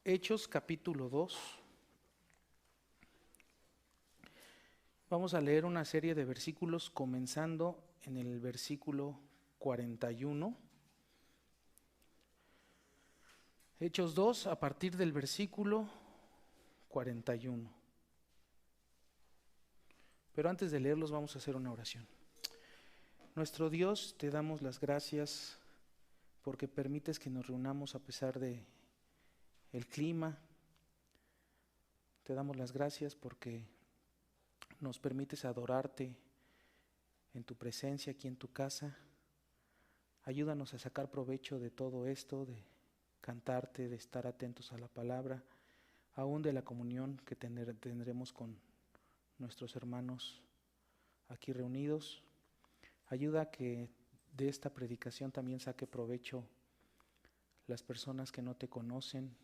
Hechos capítulo 2. Vamos a leer una serie de versículos comenzando en el versículo 41. Hechos 2 a partir del versículo 41. Pero antes de leerlos vamos a hacer una oración. Nuestro Dios, te damos las gracias porque permites que nos reunamos a pesar de el clima. Te damos las gracias porque nos permites adorarte en tu presencia aquí en tu casa. Ayúdanos a sacar provecho de todo esto, de cantarte, de estar atentos a la palabra, aún de la comunión que tendremos con nuestros hermanos aquí reunidos. Ayuda a que de esta predicación también saque provecho las personas que no te conocen,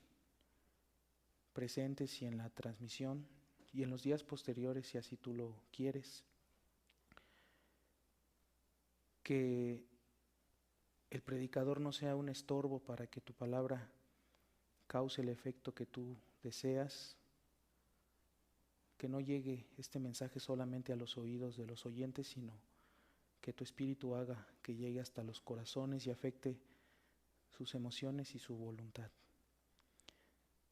presentes y en la transmisión y en los días posteriores, si así tú lo quieres. Que el predicador no sea un estorbo para que tu palabra cause el efecto que tú deseas. Que no llegue este mensaje solamente a los oídos de los oyentes, sino que tu espíritu haga que llegue hasta los corazones y afecte sus emociones y su voluntad.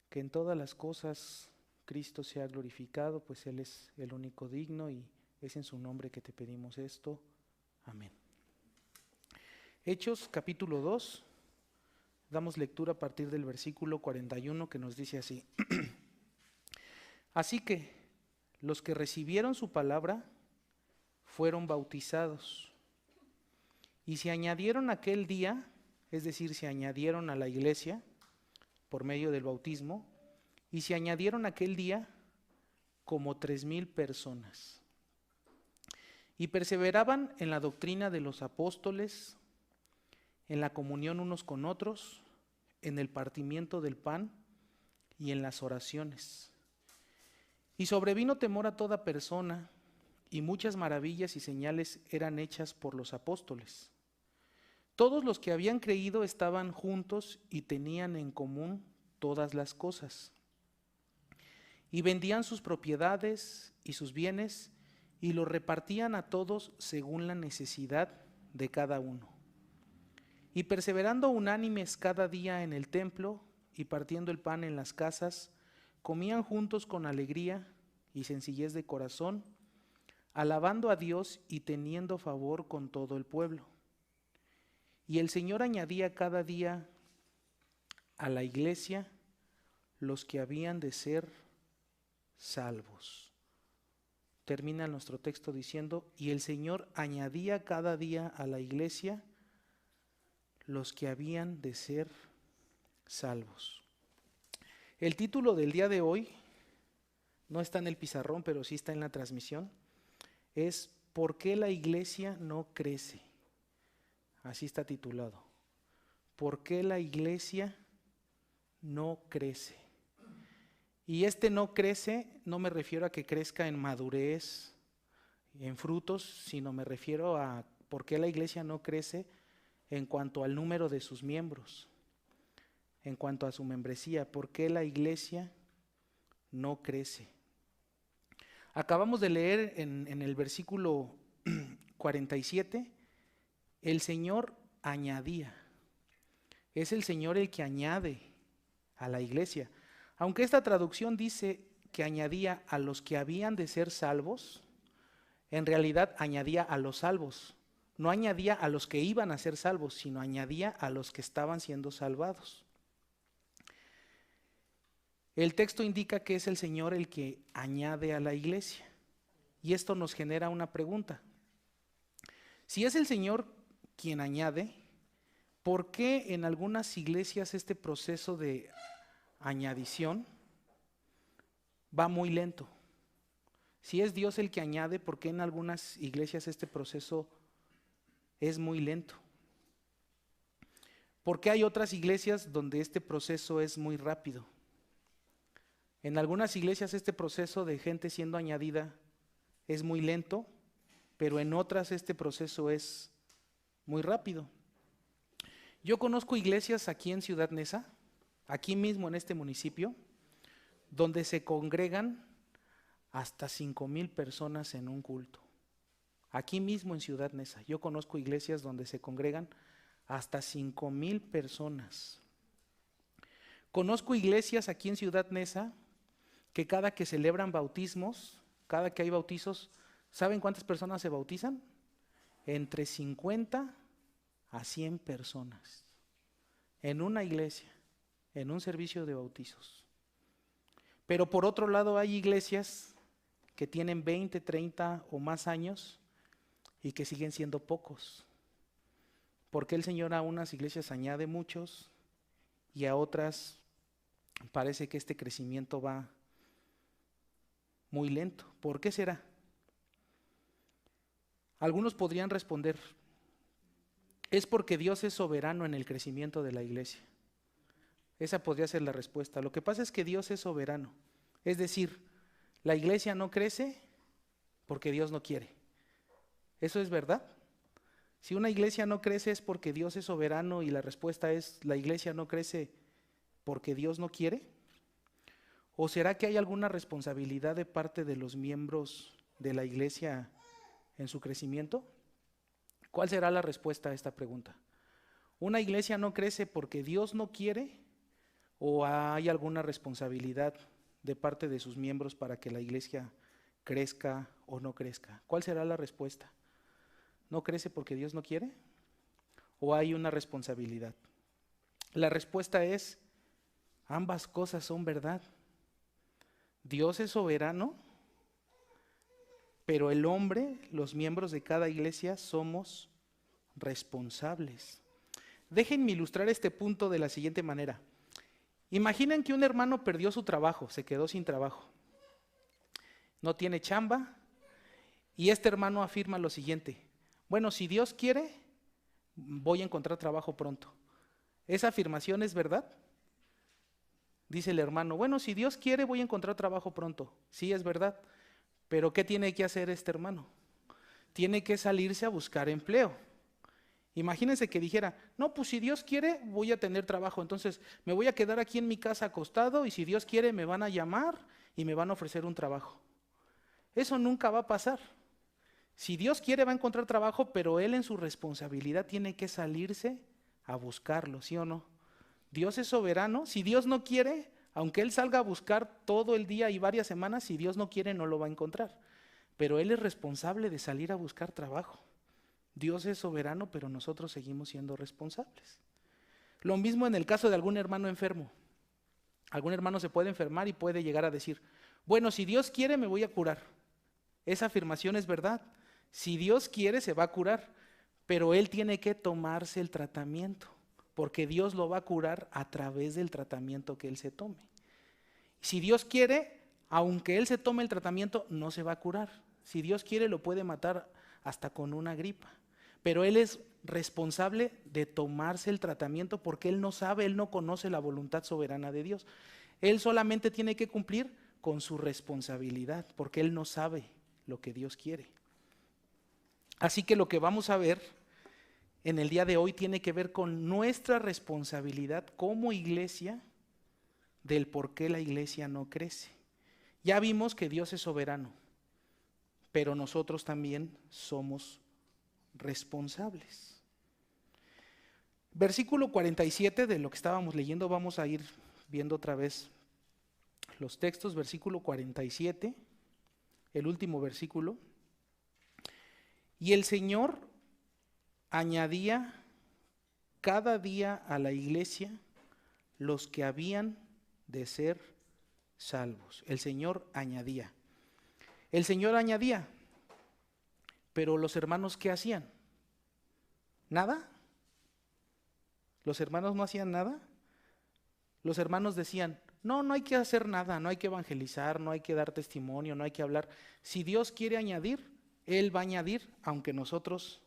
Que en todas las cosas Cristo sea glorificado, pues Él es el único digno y es en su nombre que te pedimos esto. Amén. Hechos capítulo 2, damos lectura a partir del versículo 41 que nos dice así. Así que los que recibieron su palabra fueron bautizados y se añadieron aquel día, es decir, se añadieron a la iglesia por medio del bautismo, y se añadieron aquel día como 3,000 personas. Y perseveraban en la doctrina de los apóstoles, en la comunión unos con otros, en el partimiento del pan y en las oraciones. Y sobrevino temor a toda persona, y muchas maravillas y señales eran hechas por los apóstoles. Todos los que habían creído estaban juntos y tenían en común todas las cosas. Y vendían sus propiedades y sus bienes y los repartían a todos según la necesidad de cada uno. Y perseverando unánimes cada día en el templo y partiendo el pan en las casas, comían juntos con alegría y sencillez de corazón, alabando a Dios y teniendo favor con todo el pueblo. Y el Señor añadía cada día a la iglesia los que habían de ser salvos. Termina nuestro texto diciendo, y el Señor añadía cada día a la iglesia los que habían de ser salvos. El título del día de hoy, no está en el pizarrón, pero sí está en la transmisión, es ¿por qué la iglesia no crece? Así está titulado. ¿Por qué la iglesia no crece? Y no crece, no me refiero a que crezca en madurez, en frutos, sino me refiero a por qué la iglesia no crece en cuanto al número de sus miembros, en cuanto a su membresía. ¿Por qué la iglesia no crece? Acabamos de leer en el versículo 47, el Señor añadía. Es el Señor el que añade a la iglesia. Aunque esta traducción dice que añadía a los que habían de ser salvos, en realidad añadía a los salvos. No añadía a los que iban a ser salvos, sino añadía a los que estaban siendo salvados. El texto indica que es el Señor el que añade a la iglesia. Y esto nos genera una pregunta. Si es el Señor quien añade, ¿por qué en algunas iglesias este proceso de añadición va muy lento? Si es Dios el que añade, ¿por qué en algunas iglesias este proceso es muy lento? ¿Por qué hay otras iglesias donde este proceso es muy rápido? En algunas iglesias este proceso de gente siendo añadida es muy lento, pero en otras este proceso es muy rápido. Yo conozco iglesias aquí en Ciudad Neza, aquí mismo en este municipio, donde se congregan hasta 5,000 personas en un culto. Aquí mismo en Ciudad Neza, yo conozco iglesias donde se congregan hasta 5,000 personas. Conozco iglesias aquí en Ciudad Neza que cada que celebran bautismos, cada que hay bautizos, ¿saben cuántas personas se bautizan? Entre 50 a 100 personas en una iglesia, en un servicio de bautizos. Pero por otro lado hay iglesias que tienen 20, 30 o más años y que siguen siendo pocos. Porque el Señor a unas iglesias añade muchos y a otras parece que este crecimiento va muy lento. ¿Por qué será? Algunos podrían responder, es porque Dios es soberano en el crecimiento de la iglesia. Esa podría ser la respuesta. Lo que pasa es que Dios es soberano. Es decir, la iglesia no crece porque Dios no quiere. ¿Eso es verdad? Si una iglesia no crece es porque Dios es soberano y la respuesta es, ¿la iglesia no crece porque Dios no quiere? ¿O será que hay alguna responsabilidad de parte de los miembros de la iglesia en su crecimiento? ¿Cuál será la respuesta a esta pregunta? ¿Una iglesia no crece porque Dios no quiere o hay alguna responsabilidad de parte de sus miembros para que la iglesia crezca o no crezca? ¿Cuál será la respuesta? ¿No crece porque Dios no quiere? ¿O hay una responsabilidad? La respuesta es, ambas cosas son verdad. Dios es soberano, pero el hombre, los miembros de cada iglesia, somos responsables. Déjenme ilustrar este punto de la siguiente manera. Imaginen que un hermano perdió su trabajo, se quedó sin trabajo. No tiene chamba y este hermano afirma lo siguiente: bueno, si Dios quiere, voy a encontrar trabajo pronto. ¿Esa afirmación es verdad? Dice el hermano, bueno, si Dios quiere, voy a encontrar trabajo pronto. Sí, es verdad. Pero ¿qué tiene que hacer este hermano? Tiene que salirse a buscar empleo. Imagínense que dijera, no, pues si Dios quiere, voy a tener trabajo. Entonces me voy a quedar aquí en mi casa acostado y si Dios quiere me van a llamar y me van a ofrecer un trabajo. Eso nunca va a pasar. Si Dios quiere va a encontrar trabajo, pero él en su responsabilidad tiene que salirse a buscarlo, ¿sí o no? Dios es soberano. Si Dios no quiere, aunque él salga a buscar todo el día y varias semanas, si Dios no quiere no lo va a encontrar. Pero él es responsable de salir a buscar trabajo. Dios es soberano, pero nosotros seguimos siendo responsables. Lo mismo en el caso de algún hermano enfermo. Algún hermano se puede enfermar y puede llegar a decir, bueno, si Dios quiere me voy a curar. Esa afirmación es verdad. Si Dios quiere se va a curar, pero él tiene que tomarse el tratamiento, porque Dios lo va a curar a través del tratamiento que él se tome. Si Dios quiere, aunque él se tome el tratamiento, no se va a curar. Si Dios quiere, lo puede matar hasta con una gripa. Pero él es responsable de tomarse el tratamiento porque él no sabe, él no conoce la voluntad soberana de Dios. Él solamente tiene que cumplir con su responsabilidad porque él no sabe lo que Dios quiere. Así que lo que vamos a ver en el día de hoy tiene que ver con nuestra responsabilidad como iglesia del por qué la iglesia no crece. Ya vimos que Dios es soberano, pero nosotros también somos responsables. Versículo 47 de lo que estábamos leyendo, vamos a ir viendo otra vez los textos. Versículo 47, el último versículo. Y el Señor añadía cada día a la iglesia los que habían de ser salvos. El Señor añadía. El Señor añadía, pero los hermanos, ¿qué hacían? ¿Nada? ¿Los hermanos no hacían nada? Los hermanos decían, no, no hay que hacer nada, no hay que evangelizar, no hay que dar testimonio, no hay que hablar. Si Dios quiere añadir, Él va a añadir, aunque nosotros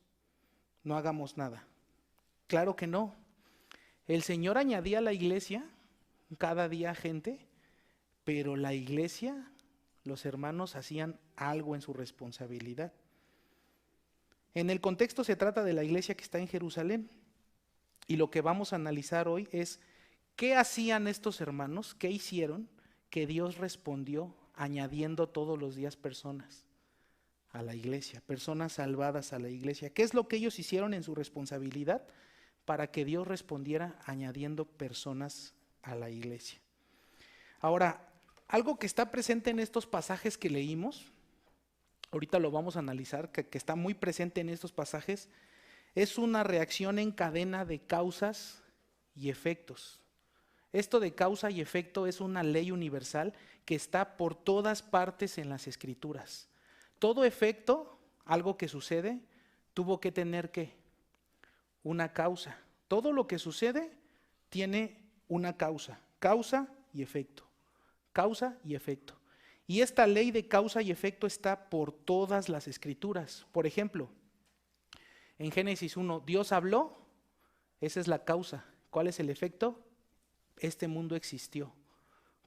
no hagamos nada. Claro que no. El Señor añadía a la iglesia cada día gente, pero la iglesia, los hermanos hacían algo en su responsabilidad. En el contexto se trata de la iglesia que está en Jerusalén y lo que vamos a analizar hoy es ¿Qué hacían estos hermanos? ¿Qué hicieron? Que Dios respondió añadiendo todos los días personas a la iglesia, personas salvadas a la iglesia. ¿Qué es lo que ellos hicieron en su responsabilidad para que Dios respondiera añadiendo personas a la iglesia? Ahora, algo que está presente en estos pasajes que leímos, ahorita lo vamos a analizar, que está muy presente en estos pasajes, es una reacción en cadena de causas y efectos. Esto de causa y efecto es una ley universal que está por todas partes en las Escrituras. Todo efecto, algo que sucede, tuvo que tener ¿qué? Una causa. Todo lo que sucede tiene una causa. Causa y efecto. Causa y efecto. Y esta ley de causa y efecto está por todas las Escrituras. Por ejemplo, en Génesis 1, Dios habló, esa es la causa. ¿Cuál es el efecto? Este mundo existió.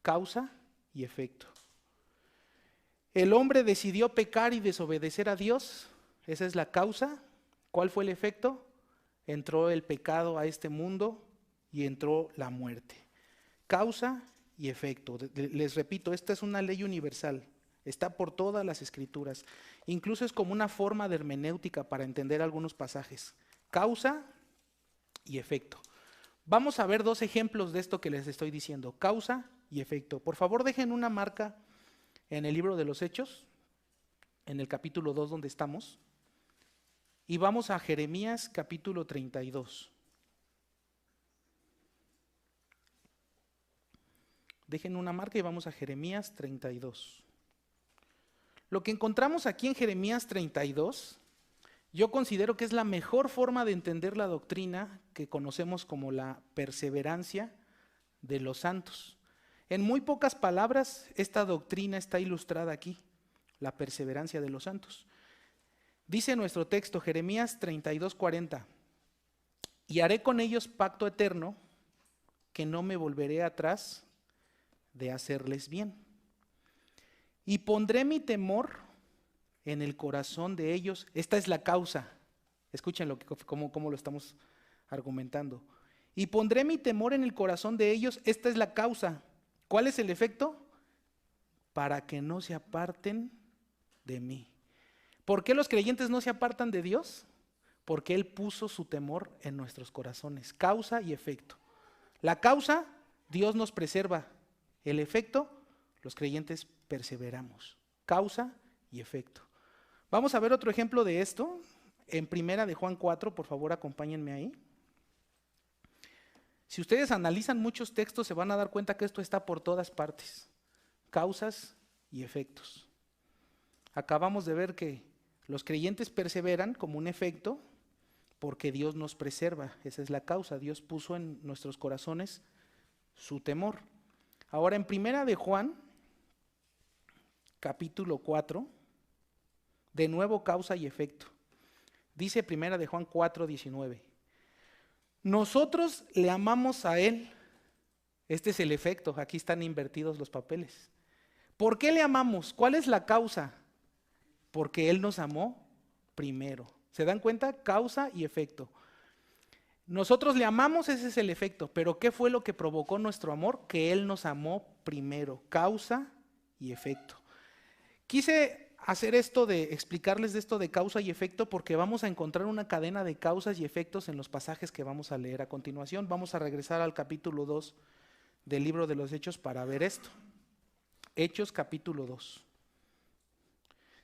Causa y efecto. El hombre decidió pecar y desobedecer a Dios, esa es la causa. ¿Cuál fue el efecto? Entró el pecado a este mundo y entró la muerte. Causa y efecto. Les repito, esta es una ley universal, está por todas las Escrituras. Incluso es como una forma de hermenéutica para entender algunos pasajes. Causa y efecto. Vamos a ver dos ejemplos de esto que les estoy diciendo, causa y efecto. Por favor, dejen una marca en el libro de los Hechos, en el capítulo 2 donde estamos, y vamos a Jeremías capítulo 32. Dejen una marca y vamos a Jeremías 32. Lo que encontramos aquí en Jeremías 32, yo considero que es la mejor forma de entender la doctrina que conocemos como la perseverancia de los santos. En muy pocas palabras, esta doctrina está ilustrada aquí, la perseverancia de los santos. Dice nuestro texto, Jeremías 32:40, y haré con ellos pacto eterno, que no me volveré atrás de hacerles bien. Y pondré mi temor en el corazón de ellos. Esta es la causa. Escuchen cómo lo estamos argumentando. Y pondré mi temor en el corazón de ellos. Esta es la causa. ¿Cuál es el efecto? Para que no se aparten de mí. ¿Por qué los creyentes no se apartan de Dios? Porque Él puso su temor en nuestros corazones. Causa y efecto. La causa, Dios nos preserva. El efecto, los creyentes perseveramos. Causa y efecto. Vamos a ver otro ejemplo de esto. En Primera de Juan 4, por favor, acompáñenme ahí. Si ustedes analizan muchos textos, se van a dar cuenta que esto está por todas partes. Causas y efectos. Acabamos de ver que los creyentes perseveran como un efecto porque Dios nos preserva. Esa es la causa. Dios puso en nuestros corazones su temor. Ahora en Primera de Juan, capítulo 4, de nuevo causa y efecto. Dice Primera de Juan 4:19. Nosotros le amamos a Él. Este es el efecto, aquí están invertidos los papeles. ¿Por qué le amamos? ¿Cuál es la causa? Porque Él nos amó primero. ¿Se dan cuenta? Causa y efecto. Nosotros le amamos, ese es el efecto, pero ¿qué fue lo que provocó nuestro amor? Que Él nos amó primero. Causa y efecto. Quise hacer esto de explicarles de esto de causa y efecto porque vamos a encontrar una cadena de causas y efectos en los pasajes que vamos a leer a continuación. Vamos a regresar al capítulo 2 del libro de los Hechos para ver esto. Hechos capítulo 2.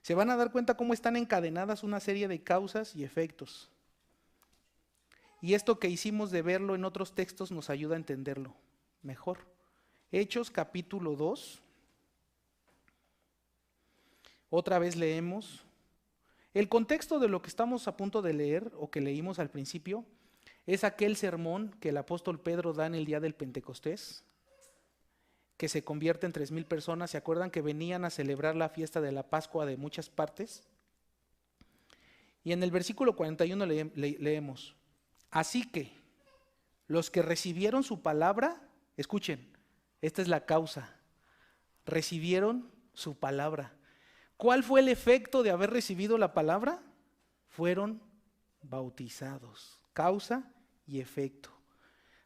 Se van a dar cuenta cómo están encadenadas una serie de causas y efectos. Y esto que hicimos de verlo en otros textos nos ayuda a entenderlo mejor. Hechos capítulo 2. Otra vez leemos. El contexto de lo que estamos a punto de leer o que leímos al principio es aquel sermón que el apóstol Pedro da en el día del Pentecostés, que se convierte en 3,000 personas. ¿Se acuerdan que venían a celebrar la fiesta de la Pascua de muchas partes? Y en el versículo 41 leemos, así que los que recibieron su palabra, escuchen, esta es la causa, recibieron su palabra. ¿Cuál fue el efecto de haber recibido la palabra? Fueron bautizados. Causa y efecto.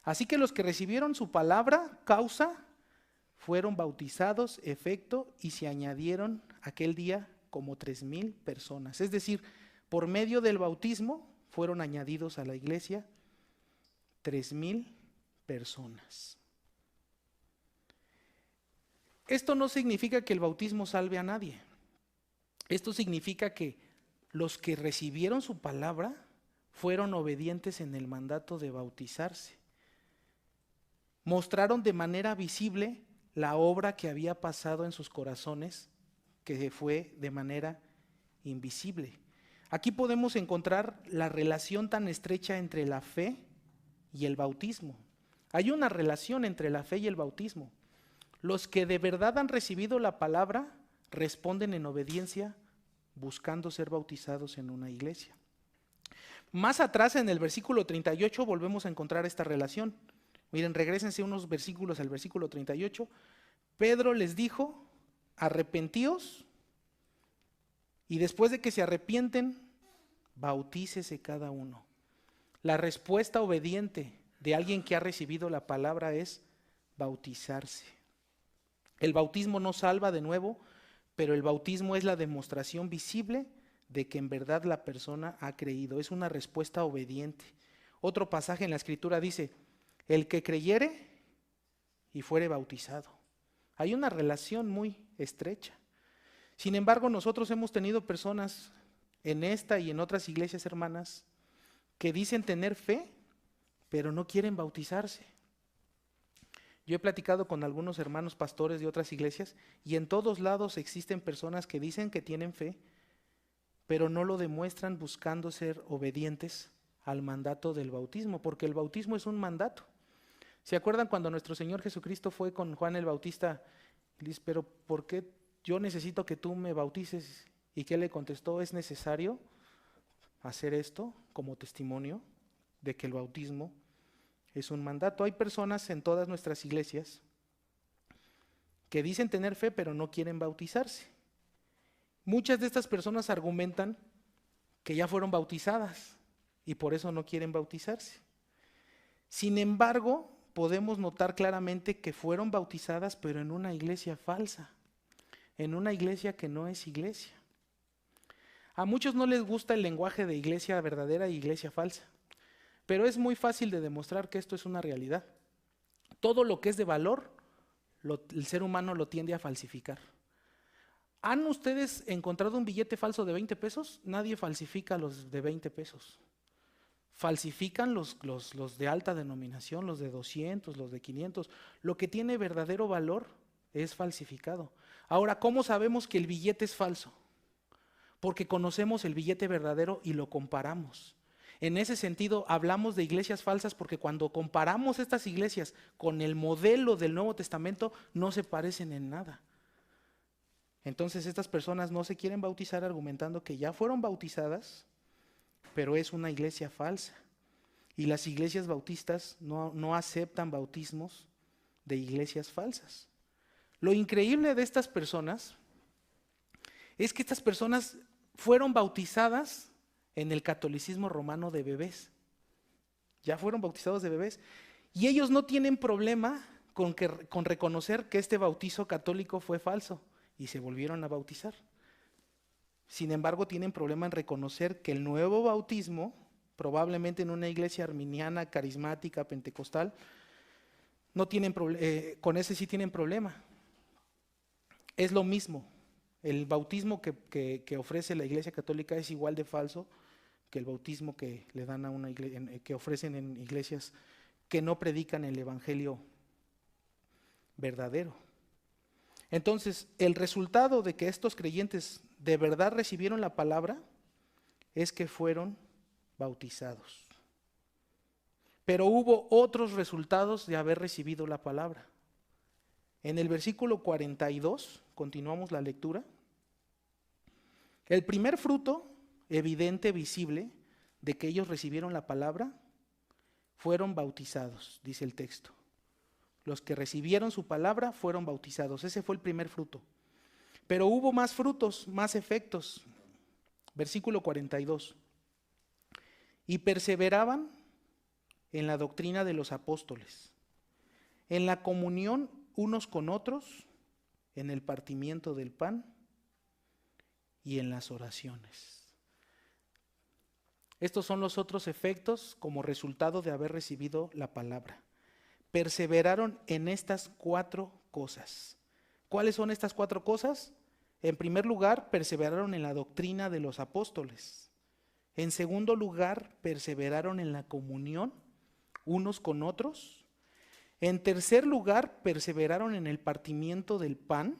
Así que los que recibieron su palabra, causa, fueron bautizados, efecto, y se añadieron aquel día como 3,000 personas. Es decir, por medio del bautismo fueron añadidos a la iglesia 3,000 personas. Esto no significa que el bautismo salve a nadie. Esto significa que los que recibieron su palabra fueron obedientes en el mandato de bautizarse. Mostraron de manera visible la obra que había pasado en sus corazones, que fue de manera invisible. Aquí podemos encontrar la relación tan estrecha entre la fe y el bautismo. Hay una relación entre la fe y el bautismo. Los que de verdad han recibido la palabra responden en obediencia, buscando ser bautizados en una iglesia. Más atrás, en el versículo 38, volvemos a encontrar esta relación. Miren, regrésense unos versículos al versículo 38. Pedro les dijo: arrepentíos, y después de que se arrepienten, bautícese cada uno. La respuesta obediente de alguien que ha recibido la palabra es bautizarse. El bautismo no salva de nuevo, pero el bautismo es la demostración visible de que en verdad la persona ha creído. Es una respuesta obediente. Otro pasaje en la Escritura dice: el que creyere y fuere bautizado. Hay una relación muy estrecha. Sin embargo, nosotros hemos tenido personas en esta y en otras iglesias hermanas que dicen tener fe, pero no quieren bautizarse. Yo he platicado con algunos hermanos pastores de otras iglesias y en todos lados existen personas que dicen que tienen fe, pero no lo demuestran buscando ser obedientes al mandato del bautismo, porque el bautismo es un mandato. ¿Se acuerdan cuando nuestro Señor Jesucristo fue con Juan el Bautista? Y dice: pero ¿por qué yo necesito que tú me bautices? ¿Y qué le contestó? Es necesario hacer esto como testimonio de que el bautismo es un mandato. Hay personas en todas nuestras iglesias que dicen tener fe, pero no quieren bautizarse. Muchas de estas personas argumentan que ya fueron bautizadas y por eso no quieren bautizarse. Sin embargo, podemos notar claramente que fueron bautizadas, pero en una iglesia falsa, en una iglesia que no es iglesia. A muchos no les gusta el lenguaje de iglesia verdadera y iglesia falsa, pero es muy fácil de demostrar que esto es una realidad. Todo lo que es de valor, el ser humano lo tiende a falsificar. ¿Han ustedes encontrado un billete falso de 20 pesos? Nadie falsifica los de 20 pesos. Falsifican los de alta denominación, los de 200, los de 500. Lo que tiene verdadero valor es falsificado. Ahora, ¿cómo sabemos que el billete es falso? Porque conocemos el billete verdadero y lo comparamos. En ese sentido, hablamos de iglesias falsas porque cuando comparamos estas iglesias con el modelo del Nuevo Testamento, no se parecen en nada. Entonces, estas personas no se quieren bautizar argumentando que ya fueron bautizadas, pero es una iglesia falsa. Y las iglesias bautistas no aceptan bautismos de iglesias falsas. Lo increíble de estas personas es que estas personas fueron bautizadas en el catolicismo romano de bebés. Ya fueron bautizados de bebés. Y ellos no tienen problema con reconocer que este bautizo católico fue falso y se volvieron a bautizar. Sin embargo, tienen problema en reconocer que el nuevo bautismo, probablemente en una iglesia arminiana, carismática, pentecostal, no tienen con ese sí tienen problema. Es lo mismo. El bautismo que ofrece la Iglesia Católica es igual de falso que el bautismo que le dan a una iglesia, que ofrecen en iglesias que no predican el evangelio verdadero. Entonces, el resultado de que estos creyentes de verdad recibieron la palabra es que fueron bautizados. Pero hubo otros resultados de haber recibido la palabra. En el versículo 42, continuamos la lectura. El primer fruto, evidente, visible, de que ellos recibieron la palabra, fueron bautizados, dice el texto. Los que recibieron su palabra fueron bautizados. Ese fue el primer fruto. Pero hubo más frutos, más efectos. Versículo 42. Y perseveraban en la doctrina de los apóstoles, en la comunión unos con otros, en el partimiento del pan y en las oraciones. Estos son los otros efectos como resultado de haber recibido la palabra. Perseveraron en estas 4 cosas. ¿Cuáles son estas 4 cosas? En primer lugar, perseveraron en la doctrina de los apóstoles. En segundo lugar, perseveraron en la comunión unos con otros. En tercer lugar, perseveraron en el partimiento del pan,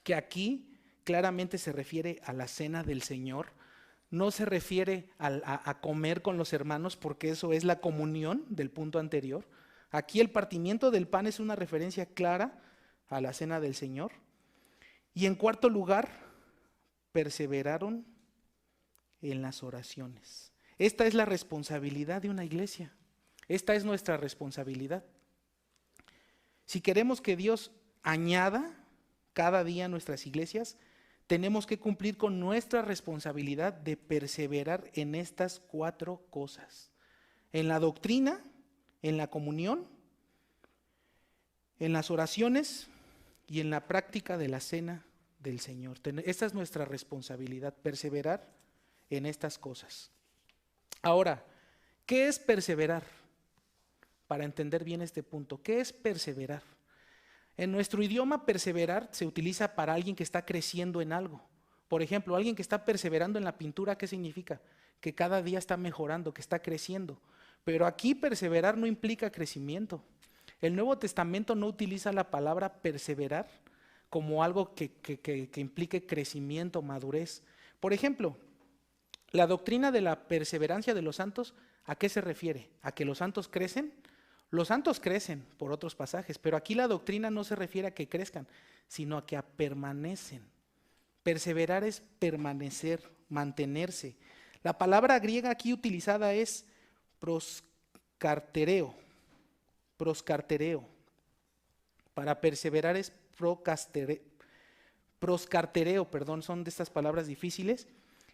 que aquí claramente se refiere a la cena del Señor. No se refiere a comer con los hermanos, porque eso es la comunión del punto anterior. Aquí el partimiento del pan es una referencia clara a la cena del Señor. Y en cuarto lugar, perseveraron en las oraciones. Esta es la responsabilidad de una iglesia. Esta es nuestra responsabilidad. Si queremos que Dios añada cada día a nuestras iglesias, tenemos que cumplir con nuestra responsabilidad de perseverar en estas 4 cosas. En la doctrina, en la comunión, en las oraciones y en la práctica de la cena del Señor. Esta es nuestra responsabilidad, perseverar en estas cosas. Ahora, ¿qué es perseverar? Para entender bien este punto, ¿qué es perseverar? En nuestro idioma, perseverar se utiliza para alguien que está creciendo en algo. Por ejemplo, alguien que está perseverando en la pintura, ¿qué significa? Que cada día está mejorando, que está creciendo. Pero aquí perseverar no implica crecimiento. El Nuevo Testamento no utiliza la palabra perseverar como algo que implique crecimiento, madurez. Por ejemplo, la doctrina de la perseverancia de los santos, ¿a qué se refiere? ¿A que los santos crecen? Los santos crecen por otros pasajes, pero aquí la doctrina no se refiere a que crezcan, sino a que permanecen. Perseverar es permanecer, mantenerse. La palabra griega aquí utilizada es proskartereo. Proskartereo. Para perseverar es proskartereo, son de estas palabras difíciles.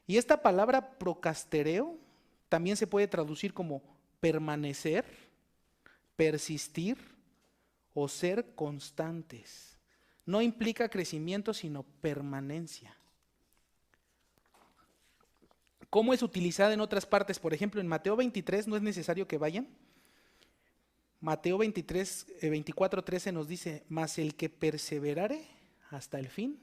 Y esta palabra procastereo también se puede traducir como permanecer, persistir o ser constantes. No implica crecimiento, sino permanencia. ¿Cómo es utilizada en otras partes? Por ejemplo, en Mateo 23, no es necesario que vayan. Mateo 23, 24, 13 nos dice, mas el que perseverare hasta el fin,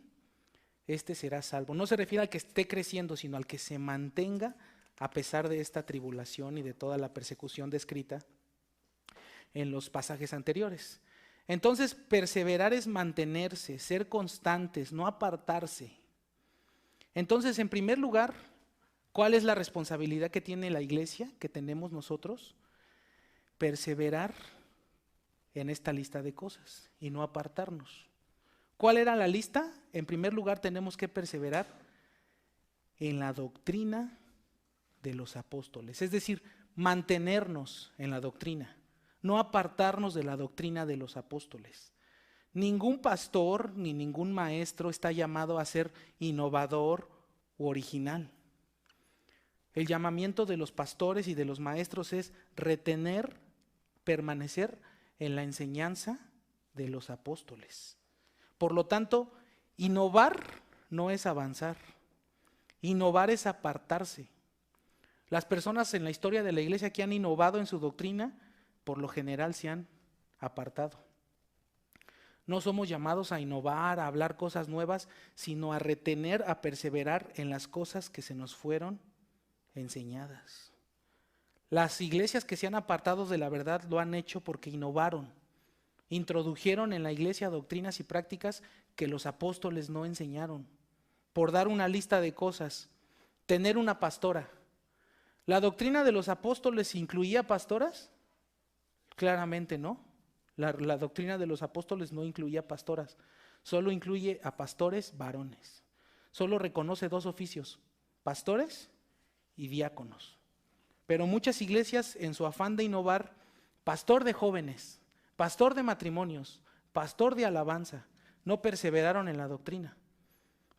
este será salvo. No se refiere al que esté creciendo, sino al que se mantenga a pesar de esta tribulación y de toda la persecución descrita en los pasajes anteriores. Entonces, perseverar es mantenerse, ser constantes, no apartarse. Entonces, en primer lugar, ¿cuál es la responsabilidad que tiene la iglesia, que tenemos nosotros? Perseverar en esta lista de cosas y no apartarnos. ¿Cuál era la lista? En primer lugar, tenemos que perseverar en la doctrina de los apóstoles, es decir, mantenernos en la doctrina, no apartarnos de la doctrina de los apóstoles. Ningún pastor ni ningún maestro está llamado a ser innovador u original. El llamamiento de los pastores y de los maestros es retener, permanecer en la enseñanza de los apóstoles. Por lo tanto, innovar no es avanzar, innovar es apartarse. Las personas en la historia de la iglesia que han innovado en su doctrina, por lo general se han apartado. No somos llamados a innovar, a hablar cosas nuevas, sino a retener, a perseverar en las cosas que se nos fueron enseñadas. Las iglesias que se han apartado de la verdad lo han hecho porque innovaron, introdujeron en la iglesia doctrinas y prácticas que los apóstoles no enseñaron. Por dar una lista de cosas, tener una pastora. ¿La doctrina de los apóstoles incluía pastoras? Claramente no. La doctrina de los apóstoles no incluía pastoras, solo incluye a pastores varones. Solo reconoce 2 oficios, pastores y diáconos. Pero muchas iglesias, en su afán de innovar, pastor de jóvenes, pastor de matrimonios, pastor de alabanza, no perseveraron en la doctrina.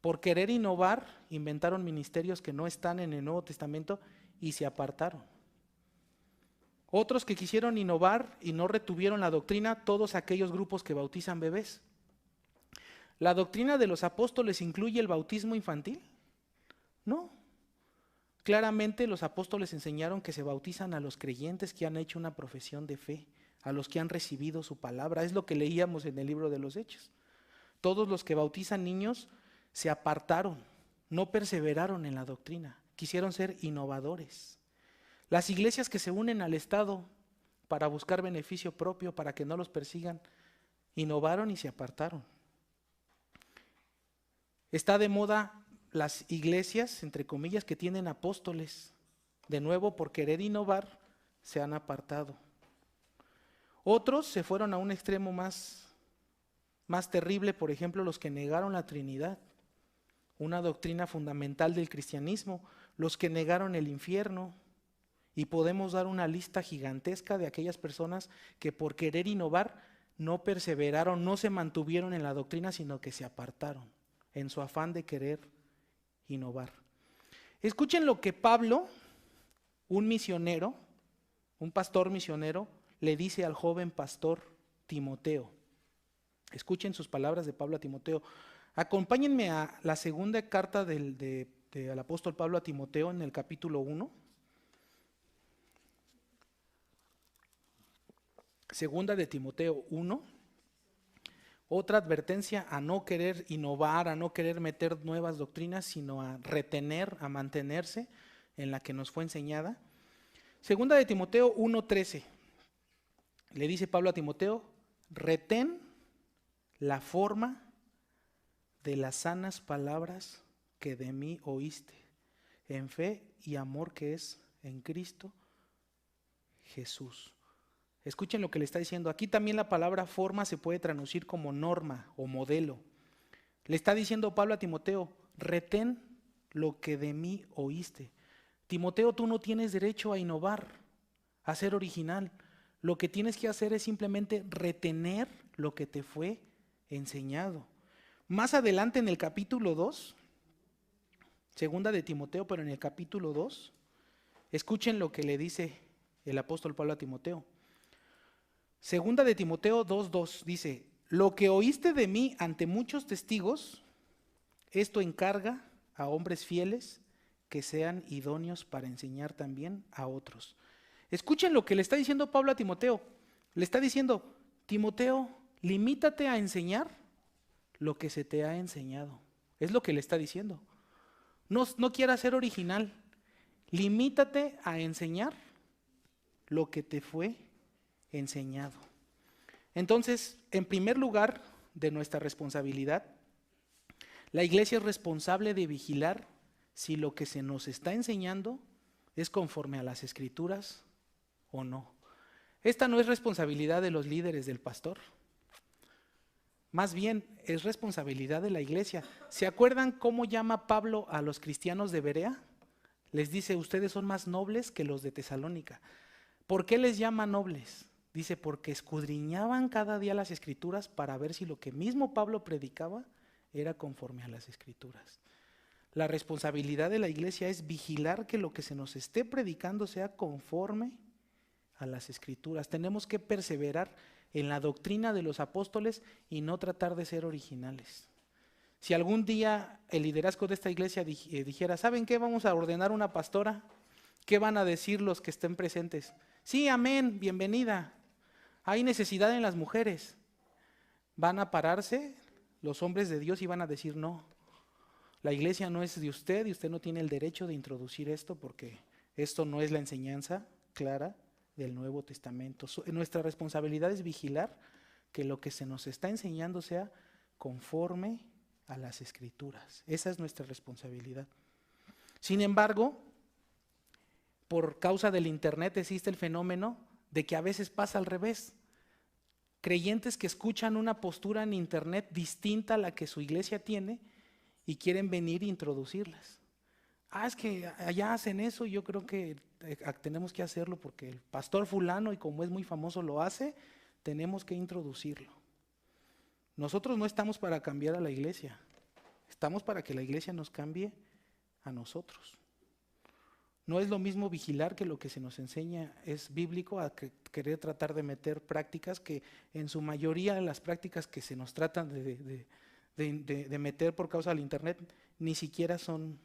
Por querer innovar, inventaron ministerios que no están en el Nuevo Testamento y se apartaron. Otros que quisieron innovar y no retuvieron la doctrina, todos aquellos grupos que bautizan bebés. ¿La doctrina de los apóstoles incluye el bautismo infantil? No. Claramente los apóstoles enseñaron que se bautizan a los creyentes que han hecho una profesión de fe, a los que han recibido su palabra. Es lo que leíamos en el libro de los Hechos. Todos los que bautizan niños se apartaron, no perseveraron en la doctrina, quisieron ser innovadores. Las iglesias que se unen al Estado para buscar beneficio propio, para que no los persigan, innovaron y se apartaron. Está de moda las iglesias, entre comillas, que tienen apóstoles. De nuevo, por querer innovar, se han apartado. Otros se fueron a un extremo más terrible, por ejemplo, los que negaron la Trinidad, una doctrina fundamental del cristianismo, los que negaron el infierno. Y podemos dar una lista gigantesca de aquellas personas que por querer innovar no perseveraron, no se mantuvieron en la doctrina, sino que se apartaron en su afán de querer innovar. Escuchen lo que Pablo, un misionero, un pastor misionero, le dice al joven pastor Timoteo. Escuchen sus palabras de Pablo a Timoteo. Acompáñenme a la segunda carta del apóstol Pablo a Timoteo en el capítulo 1. Segunda de Timoteo 1. Otra advertencia a no querer innovar, a no querer meter nuevas doctrinas, sino a retener, a mantenerse en la que nos fue enseñada. Segunda de Timoteo 1:13. Le dice Pablo a Timoteo, retén la forma de las sanas palabras que de mí oíste, en fe y amor que es en Cristo Jesús. Escuchen lo que le está diciendo. Aquí también la palabra forma se puede traducir como norma o modelo. Le está diciendo Pablo a Timoteo, retén lo que de mí oíste. Timoteo, tú no tienes derecho a innovar, a ser original. Lo que tienes que hacer es simplemente retener lo que te fue enseñado. Más adelante en el capítulo 2, segunda de Timoteo, pero en el capítulo 2, escuchen lo que le dice el apóstol Pablo a Timoteo. Segunda de Timoteo 2:2 dice, lo que oíste de mí ante muchos testigos, esto encarga a hombres fieles que sean idóneos para enseñar también a otros. Escuchen lo que le está diciendo Pablo a Timoteo. Le está diciendo, Timoteo, limítate a enseñar lo que se te ha enseñado. Es lo que le está diciendo. No quieras ser original. Limítate a enseñar lo que te fue enseñado. Entonces, en primer lugar de nuestra responsabilidad, la iglesia es responsable de vigilar si lo que se nos está enseñando es conforme a las Escrituras o no. Esta no es responsabilidad de los líderes del pastor. Más bien es responsabilidad de la iglesia. ¿Se acuerdan cómo llama Pablo a los cristianos de Berea? Les dice, ustedes son más nobles que los de Tesalónica. ¿Por qué les llama nobles? Dice, porque escudriñaban cada día las Escrituras para ver si lo que mismo Pablo predicaba era conforme a las Escrituras. La responsabilidad de la iglesia es vigilar que lo que se nos esté predicando sea conforme a las Escrituras. Tenemos que perseverar en la doctrina de los apóstoles y no tratar de ser originales. Si algún día el liderazgo de esta iglesia dijera, ¿saben qué? Vamos a ordenar una pastora. ¿Qué van a decir los que estén presentes? Sí, amén, bienvenida. Hay necesidad en las mujeres. Van a pararse los hombres de Dios y van a decir, no, la iglesia no es de usted y usted no tiene el derecho de introducir esto porque esto no es la enseñanza clara del Nuevo Testamento. Nuestra responsabilidad es vigilar que lo que se nos está enseñando sea conforme a las Escrituras. Esa es nuestra responsabilidad. Sin embargo, por causa del internet existe el fenómeno de que a veces pasa al revés. Creyentes que escuchan una postura en internet distinta a la que su iglesia tiene y quieren venir e introducirlas. Es que allá hacen eso y yo creo que tenemos que hacerlo porque el pastor fulano, y como es muy famoso, lo hace, tenemos que introducirlo. Nosotros no estamos para cambiar a la iglesia, estamos para que la iglesia nos cambie a nosotros. No es lo mismo vigilar, que lo que se nos enseña es bíblico, a querer tratar de meter prácticas que en su mayoría las prácticas que se nos tratan de meter por causa del internet ni siquiera son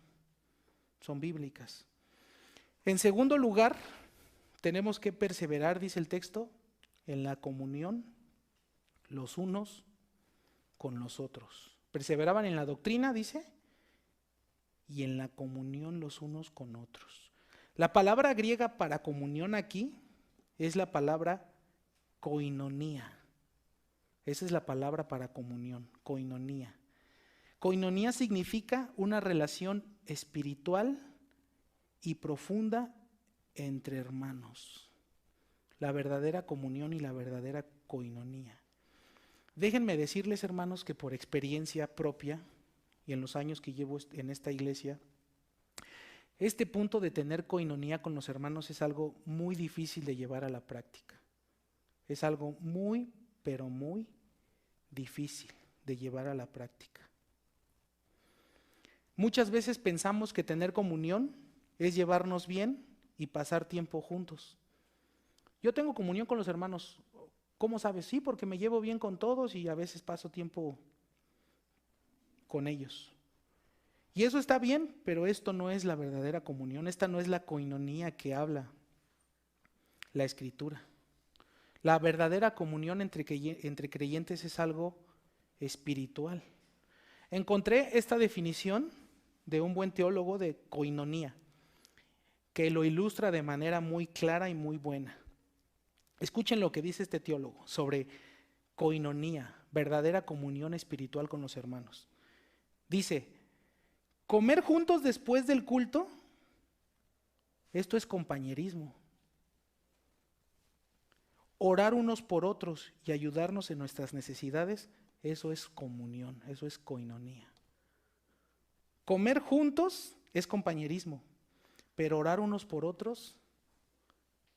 bíblicas. En segundo lugar, tenemos que perseverar, dice el texto, en la comunión los unos con los otros. Perseveraban en la doctrina, dice, y en la comunión los unos con otros. La palabra griega para comunión aquí es la palabra koinonía. Esa es la palabra para comunión, koinonía. Koinonía significa una relación espiritual y profunda entre hermanos. La verdadera comunión y la verdadera koinonía. Déjenme decirles, hermanos, que por experiencia propia y en los años que llevo en esta iglesia, este punto de tener koinonía con los hermanos es algo muy difícil de llevar a la práctica. Es algo muy, pero muy difícil de llevar a la práctica. Muchas veces pensamos que tener comunión es llevarnos bien y pasar tiempo juntos. Yo tengo comunión con los hermanos. ¿Cómo sabes? Sí, porque me llevo bien con todos y a veces paso tiempo con ellos. Y eso está bien, pero esto no es la verdadera comunión. Esta no es la koinonía que habla la Escritura. La verdadera comunión entre creyentes es algo espiritual. Encontré esta definición de un buen teólogo de koinonía, que lo ilustra de manera muy clara y muy buena. Escuchen lo que dice este teólogo sobre koinonía, verdadera comunión espiritual con los hermanos. Dice: comer juntos después del culto, esto es compañerismo. Orar unos por otros y ayudarnos en nuestras necesidades, eso es comunión, eso es koinonía. Comer juntos es compañerismo, pero orar unos por otros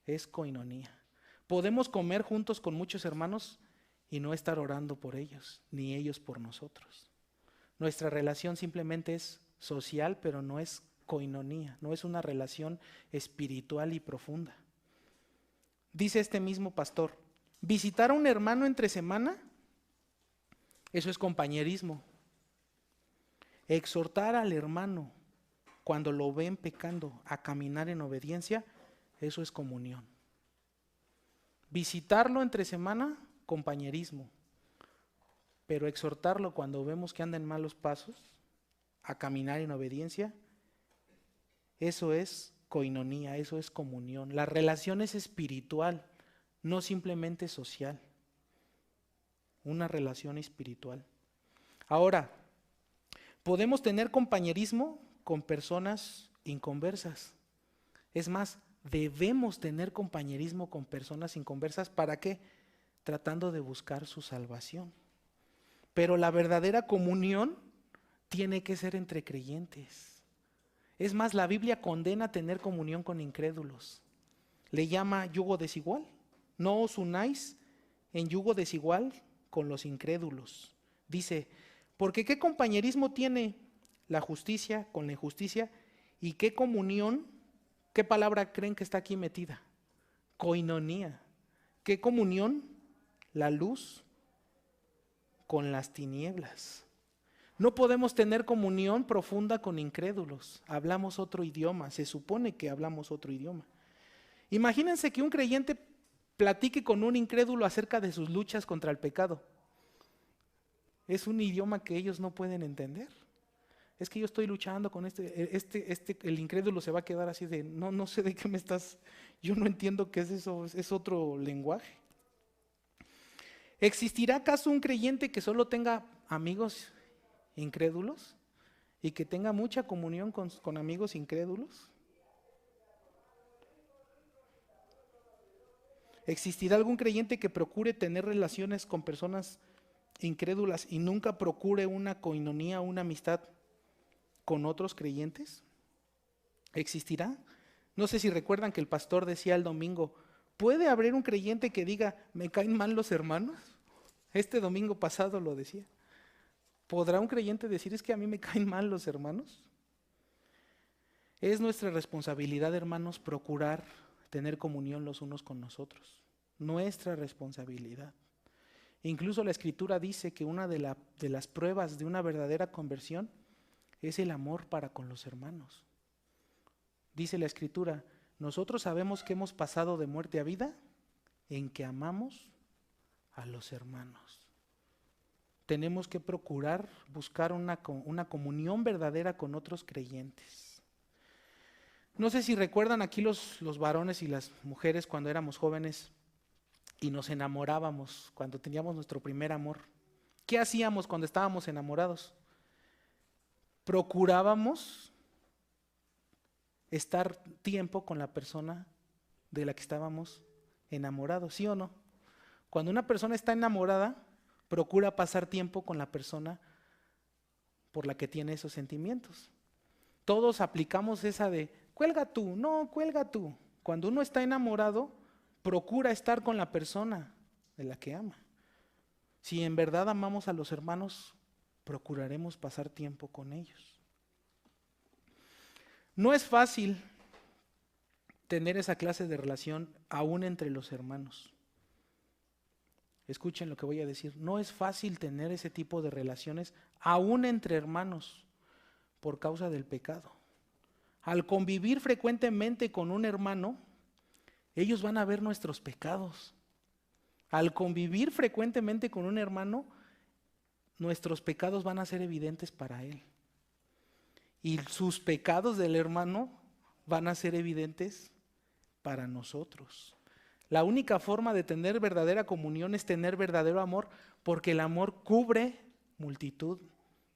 es koinonía. Podemos comer juntos con muchos hermanos y no estar orando por ellos, ni ellos por nosotros. Nuestra relación simplemente es social, pero no es koinonía, no es una relación espiritual y profunda. Dice este mismo pastor: visitar a un hermano entre semana, eso es compañerismo. Exhortar al hermano cuando lo ven pecando a caminar en obediencia, eso es comunión. Visitarlo entre semana, compañerismo. Pero exhortarlo cuando vemos que anda en malos pasos a caminar en obediencia, eso es koinonía, eso es comunión. La relación es espiritual, no simplemente social. Una relación espiritual. Ahora, podemos tener compañerismo con personas inconversas. Es más, debemos tener compañerismo con personas inconversas. ¿Para qué? Tratando de buscar su salvación. Pero la verdadera comunión tiene que ser entre creyentes. Es más, la Biblia condena tener comunión con incrédulos. Le llama yugo desigual. No os unáis en yugo desigual con los incrédulos. Dice: porque ¿qué compañerismo tiene la justicia con la injusticia? ¿Y qué comunión? ¿Qué palabra creen que está aquí metida? Koinonía. ¿Qué comunión? La luz con las tinieblas. No podemos tener comunión profunda con incrédulos. Hablamos otro idioma, se supone que hablamos otro idioma. Imagínense que un creyente platique con un incrédulo acerca de sus luchas contra el pecado. Es un idioma que ellos no pueden entender. Es que yo estoy luchando con el incrédulo se va a quedar así de, no sé de qué me estás, yo no entiendo qué es eso, es otro lenguaje. ¿Existirá acaso un creyente que solo tenga amigos incrédulos y que tenga mucha comunión con amigos incrédulos? ¿Existirá algún creyente que procure tener relaciones con personas incrédulas y nunca procure una koinonía, una amistad con otros creyentes? ¿Existirá? No sé si recuerdan que el pastor decía el domingo: ¿puede haber un creyente que diga, me caen mal los hermanos? Este domingo pasado lo decía. ¿Podrá un creyente decir, es que a mí me caen mal los hermanos? Es nuestra responsabilidad, hermanos, procurar tener comunión los unos con nosotros. Nuestra responsabilidad. Incluso la Escritura dice que una de las pruebas de una verdadera conversión es el amor para con los hermanos. Dice la Escritura, nosotros sabemos que hemos pasado de muerte a vida en que amamos a los hermanos. Tenemos que procurar buscar una comunión verdadera con otros creyentes. No sé si recuerdan aquí los varones y las mujeres cuando éramos jóvenes y nos enamorábamos, cuando teníamos nuestro primer amor. ¿Qué hacíamos cuando estábamos enamorados? Procurábamos estar tiempo con la persona de la que estábamos enamorados, ¿sí o no? Cuando una persona está enamorada, procura pasar tiempo con la persona por la que tiene esos sentimientos. Todos aplicamos esa de, cuelga tú, no, cuelga tú. Cuando uno está enamorado, procura estar con la persona de la que ama. Si en verdad amamos a los hermanos, procuraremos pasar tiempo con ellos. No es fácil tener esa clase de relación aún entre los hermanos. Escuchen lo que voy a decir. No es fácil tener ese tipo de relaciones aún entre hermanos por causa del pecado. Al convivir frecuentemente con un hermano, ellos van a ver nuestros pecados. Al convivir frecuentemente con un hermano, nuestros pecados van a ser evidentes para él. Y sus pecados del hermano van a ser evidentes para nosotros. La única forma de tener verdadera comunión es tener verdadero amor, porque el amor cubre multitud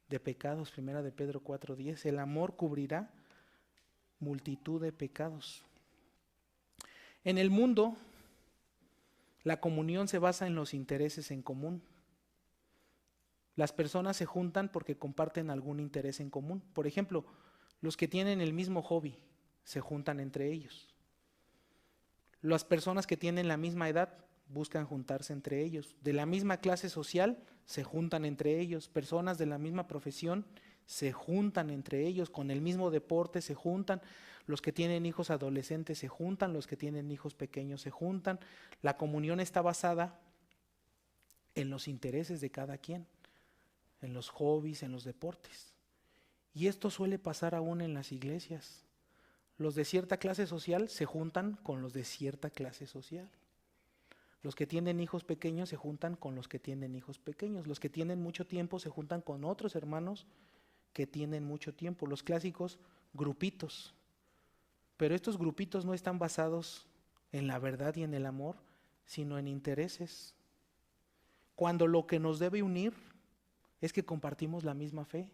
de pecados. Primera de Pedro 4:10. El amor cubrirá multitud de pecados. En el mundo, la comunión se basa en los intereses en común. Las personas se juntan porque comparten algún interés en común. Por ejemplo, los que tienen el mismo hobby se juntan entre ellos. Las personas que tienen la misma edad buscan juntarse entre ellos. De la misma clase social se juntan entre ellos. Personas de la misma profesión se juntan entre ellos. Con el mismo deporte se juntan. Los que tienen hijos adolescentes se juntan. Los que tienen hijos pequeños se juntan. La comunión está basada en los intereses de cada quien, en los hobbies, en los deportes. Y esto suele pasar aún en las iglesias. Los de cierta clase social se juntan con los de cierta clase social. Los que tienen hijos pequeños se juntan con los que tienen hijos pequeños. Los que tienen mucho tiempo se juntan con otros hermanos que tienen mucho tiempo. Los clásicos grupitos. Pero estos grupitos no están basados en la verdad y en el amor, sino en intereses. Cuando lo que nos debe unir es que compartimos la misma fe,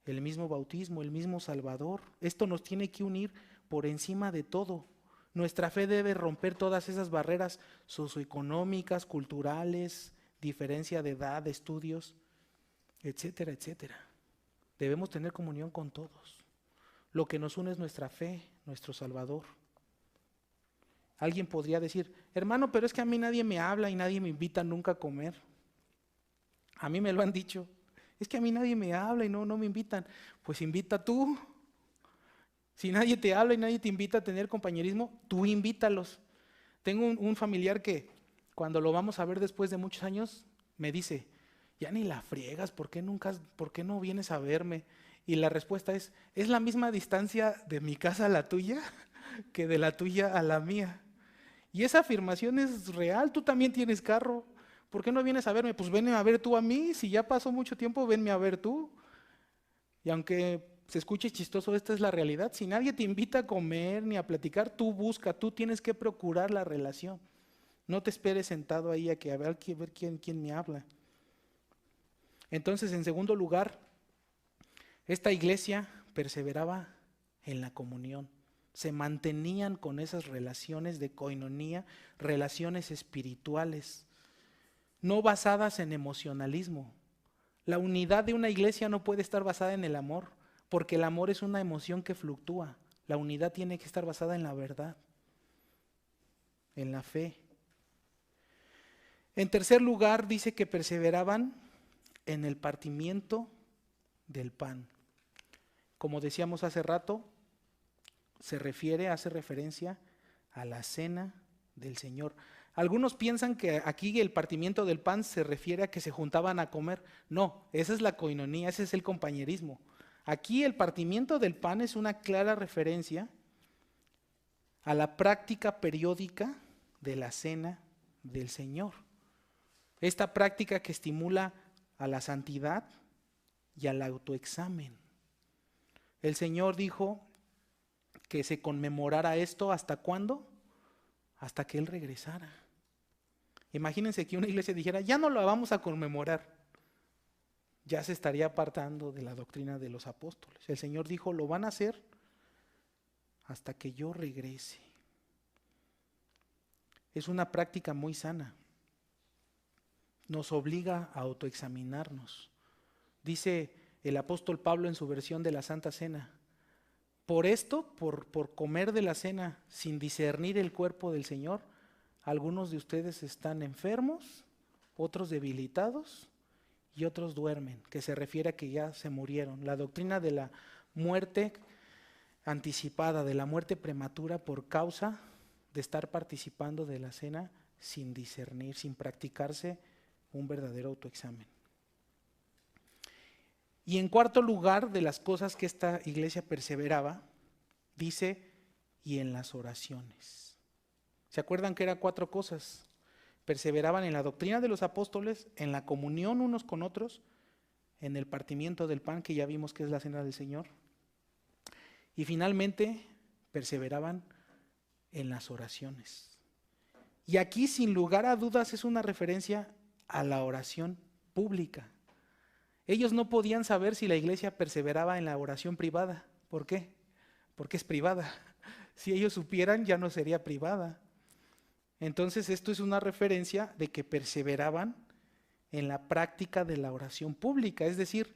el mismo bautismo, el mismo Salvador. Esto nos tiene que unir por encima de todo. Nuestra fe debe romper todas esas barreras socioeconómicas, culturales, diferencia de edad, de estudios, etcétera, etcétera. Debemos tener comunión con todos. Lo que nos une es nuestra fe, nuestro Salvador. Alguien podría decir, hermano, pero es que a mí nadie me habla y nadie me invita nunca a comer. A mí me lo han dicho. Es que a mí nadie me habla y no me invitan. Pues invita tú. Si nadie te habla y nadie te invita a tener compañerismo, tú invítalos. Tengo un familiar que cuando lo vamos a ver después de muchos años, me dice, ya ni la friegas, ¿por qué no vienes a verme? Y la respuesta es la misma distancia de mi casa a la tuya que de la tuya a la mía. Y esa afirmación es real, tú también tienes carro. ¿Por qué no vienes a verme? Pues ven a ver tú a mí, si ya pasó mucho tiempo, venme a ver tú. Y aunque se escuche chistoso, esta es la realidad. Si nadie te invita a comer ni a platicar, tú busca, tú tienes que procurar la relación. No te esperes sentado ahí a ver quién me habla. Entonces, en segundo lugar, esta iglesia perseveraba en la comunión. Se mantenían con esas relaciones de koinonía, relaciones espirituales, no basadas en emocionalismo. La unidad de una iglesia no puede estar basada en el amor, porque el amor es una emoción que fluctúa. La unidad tiene que estar basada en la verdad, en la fe. En tercer lugar, dice que perseveraban en el partimiento del pan. Como decíamos hace rato, hace referencia a la cena del Señor. Algunos piensan que aquí el partimiento del pan se refiere a que se juntaban a comer. No, esa es la coinonía, ese es el compañerismo. Aquí el partimiento del pan es una clara referencia a la práctica periódica de la cena del Señor. Esta práctica que estimula a la santidad y al autoexamen. El Señor dijo que se conmemorara esto ¿hasta cuándo? Hasta que Él regresara. Imagínense que una iglesia dijera, ya no lo vamos a conmemorar. Ya se estaría apartando de la doctrina de los apóstoles. El Señor dijo, lo van a hacer hasta que yo regrese. Es una práctica muy sana. Nos obliga a autoexaminarnos. Dice el apóstol Pablo en su versión de la Santa Cena, por esto, por comer de la cena sin discernir el cuerpo del Señor, algunos de ustedes están enfermos, otros debilitados y otros duermen, que se refiere a que ya se murieron. La doctrina de la muerte anticipada, de la muerte prematura por causa de estar participando de la cena sin discernir, sin practicarse un verdadero autoexamen. Y en cuarto lugar, de las cosas que esta iglesia perseveraba, dice, y en las oraciones. ¿Se acuerdan que eran 4 cosas? Perseveraban en la doctrina de los apóstoles, en la comunión unos con otros, en el partimiento del pan, que ya vimos que es la cena del Señor, y finalmente perseveraban en las oraciones. Y aquí, sin lugar a dudas, es una referencia a la oración pública. Ellos no podían saber si la iglesia perseveraba en la oración privada. ¿Por qué? Porque es privada. Si ellos supieran, ya no sería privada. Entonces, esto es una referencia de que perseveraban en la práctica de la oración pública, es decir,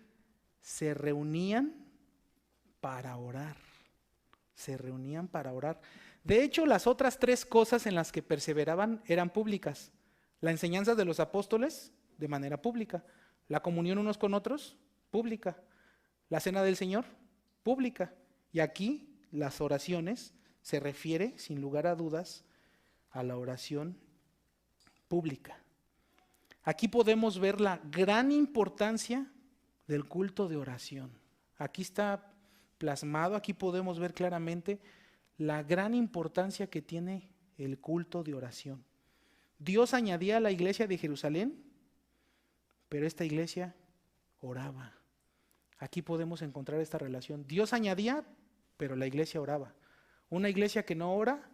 se reunían para orar. Se reunían para orar. De hecho, las otras 3 cosas en las que perseveraban eran públicas. La enseñanza de los apóstoles, de manera pública. La comunión unos con otros, pública. La cena del Señor, pública. Y aquí las oraciones se refiere, sin lugar a dudas, a la oración pública. Aquí podemos ver la gran importancia del culto de oración. Aquí está plasmado, aquí podemos ver claramente la gran importancia que tiene el culto de oración. Dios añadía a la iglesia de Jerusalén, pero esta iglesia oraba. Aquí podemos encontrar esta relación. Dios añadía, pero la iglesia oraba. Una iglesia que no ora,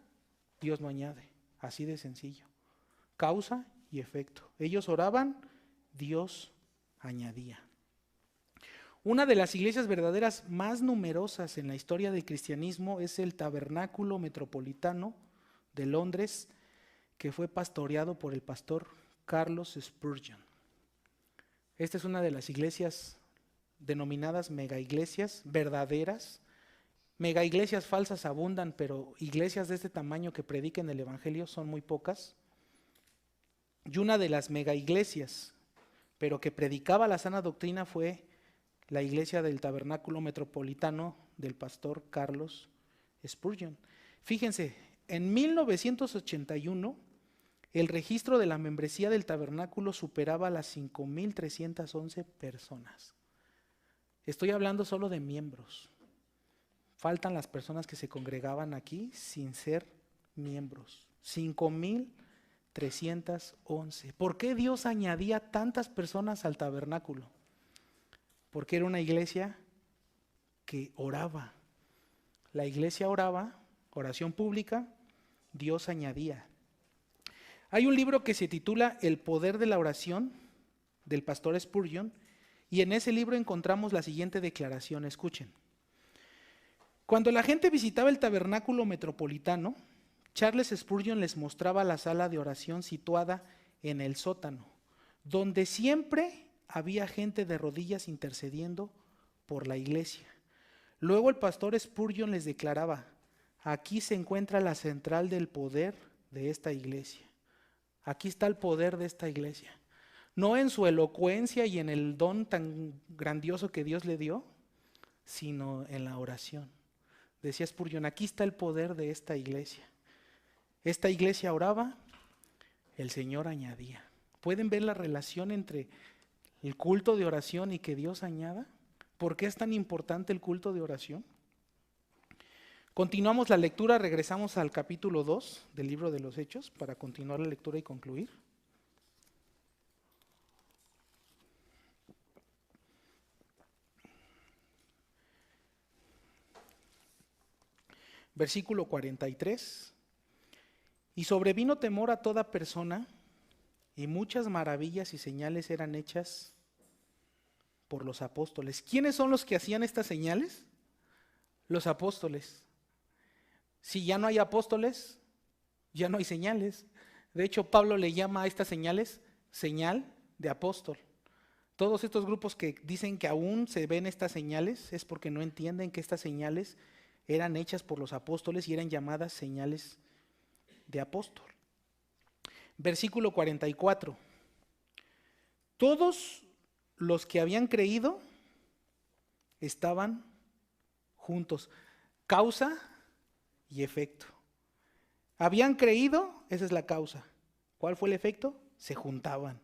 Dios no añade. Así de sencillo. Causa y efecto. Ellos oraban, Dios añadía. Una de las iglesias verdaderas más numerosas en la historia del cristianismo es el Tabernáculo Metropolitano de Londres, que fue pastoreado por el pastor Carlos Spurgeon. Esta es una de las iglesias denominadas megaiglesias verdaderas. Megaiglesias falsas abundan, pero iglesias de este tamaño que prediquen el evangelio son muy pocas. Y una de las megaiglesias, pero que predicaba la sana doctrina, fue la iglesia del Tabernáculo Metropolitano del pastor Carlos Spurgeon. Fíjense, en 1981 el registro de la membresía del tabernáculo superaba las 5,311 personas. Estoy hablando solo de miembros. Faltan las personas que se congregaban aquí sin ser miembros. 5,311. ¿Por qué Dios añadía tantas personas al tabernáculo? Porque era una iglesia que oraba. La iglesia oraba, oración pública, Dios añadía. Hay un libro que se titula El poder de la oración, del pastor Spurgeon, y en ese libro encontramos la siguiente declaración, escuchen. Cuando la gente visitaba el tabernáculo metropolitano, Charles Spurgeon les mostraba la sala de oración situada en el sótano, donde siempre había gente de rodillas intercediendo por la iglesia. Luego el pastor Spurgeon les declaraba, aquí se encuentra la central del poder de esta iglesia. Aquí está el poder de esta iglesia. No en su elocuencia y en el don tan grandioso que Dios le dio, sino en la oración. Decía Spurgeon, aquí está el poder de esta iglesia. Esta iglesia oraba, el Señor añadía. ¿Pueden ver la relación entre el culto de oración y que Dios añada? ¿Por qué es tan importante el culto de oración? Continuamos la lectura, regresamos al capítulo 2 del libro de los Hechos para continuar la lectura y concluir. Versículo 43. Y sobrevino temor a toda persona, y muchas maravillas y señales eran hechas por los apóstoles. ¿Quiénes son los que hacían estas señales? Los apóstoles. Si ya no hay apóstoles, ya no hay señales. De hecho, Pablo le llama a estas señales señal de apóstol. Todos estos grupos que dicen que aún se ven estas señales es porque no entienden que estas señales eran hechas por los apóstoles y eran llamadas señales de apóstol. Versículo 44. Todos los que habían creído estaban juntos. Causa y efecto. Habían creído, esa es la causa. ¿Cuál fue el efecto? Se juntaban.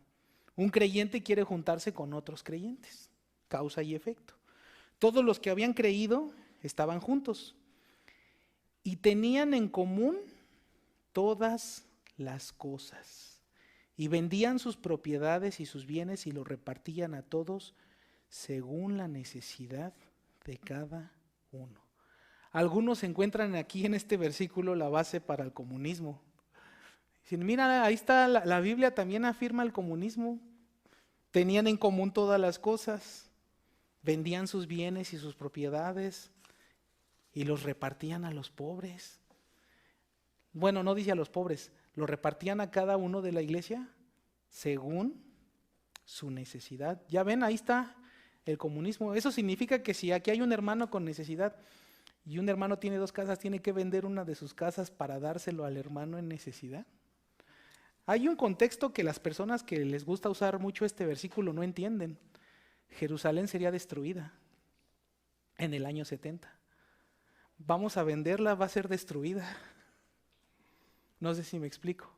Un creyente quiere juntarse con otros creyentes. Causa y efecto. Todos los que habían creído estaban juntos y tenían en común todas las cosas, y vendían sus propiedades y sus bienes y los repartían a todos según la necesidad de cada uno. Algunos encuentran aquí en este versículo la base para el comunismo. Dicen, mira, ahí está, la Biblia también afirma el comunismo. Tenían en común todas las cosas, vendían sus bienes y sus propiedades y los repartían a los pobres. Bueno, no dice a los pobres, lo repartían a cada uno de la iglesia según su necesidad. Ya ven, ahí está el comunismo. Eso significa que si aquí hay un hermano con necesidad y un hermano tiene 2 casas, tiene que vender una de sus casas para dárselo al hermano en necesidad. Hay un contexto que las personas que les gusta usar mucho este versículo no entienden. Jerusalén sería destruida en el año 70. Vamos a venderla, va a ser destruida. No sé si me explico.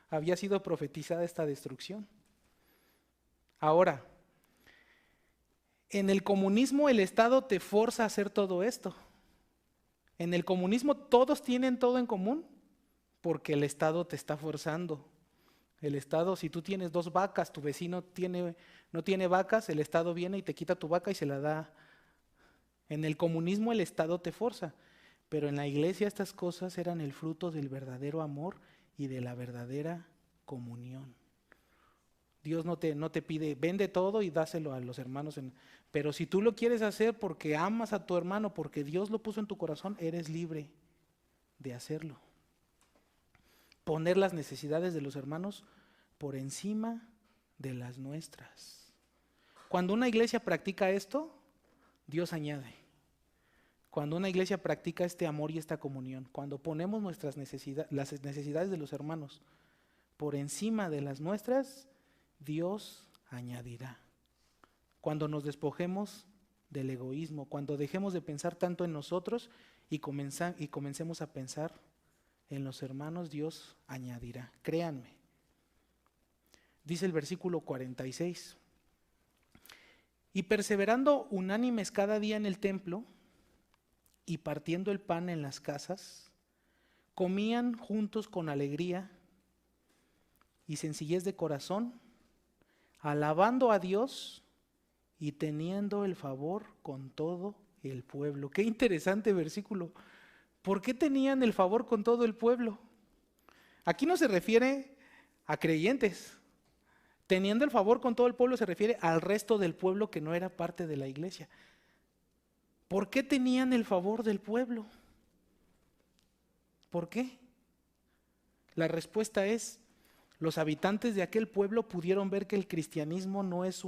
Había sido profetizada esta destrucción. Ahora, en el comunismo el Estado te forza a hacer todo esto. En el comunismo todos tienen todo en común porque el Estado te está forzando. El Estado, si tú tienes 2 vacas, tu vecino no tiene vacas, el Estado viene y te quita tu vaca y se la da. En el comunismo el Estado te forza. Pero en la iglesia estas cosas eran el fruto del verdadero amor y de la verdadera comunión. Dios no te pide, vende todo y dáselo a los hermanos. Pero si tú lo quieres hacer porque amas a tu hermano, porque Dios lo puso en tu corazón, eres libre de hacerlo. Poner las necesidades de los hermanos por encima de las nuestras. Cuando una iglesia practica esto, Dios añade. Cuando una iglesia practica este amor y esta comunión, cuando ponemos las necesidades de los hermanos por encima de las nuestras, Dios añadirá. Cuando nos despojemos del egoísmo, cuando dejemos de pensar tanto en nosotros y comencemos a pensar en los hermanos, Dios añadirá. Créanme. Dice el versículo 46. Y perseverando unánimes cada día en el templo, y partiendo el pan en las casas, comían juntos con alegría y sencillez de corazón, alabando a Dios y teniendo el favor con todo el pueblo. Qué interesante versículo. ¿Por qué tenían el favor con todo el pueblo? Aquí no se refiere a creyentes. Teniendo el favor con todo el pueblo se refiere al resto del pueblo que no era parte de la iglesia. ¿Por qué tenían el favor del pueblo? ¿Por qué? La respuesta es, los habitantes de aquel pueblo pudieron ver que el cristianismo no es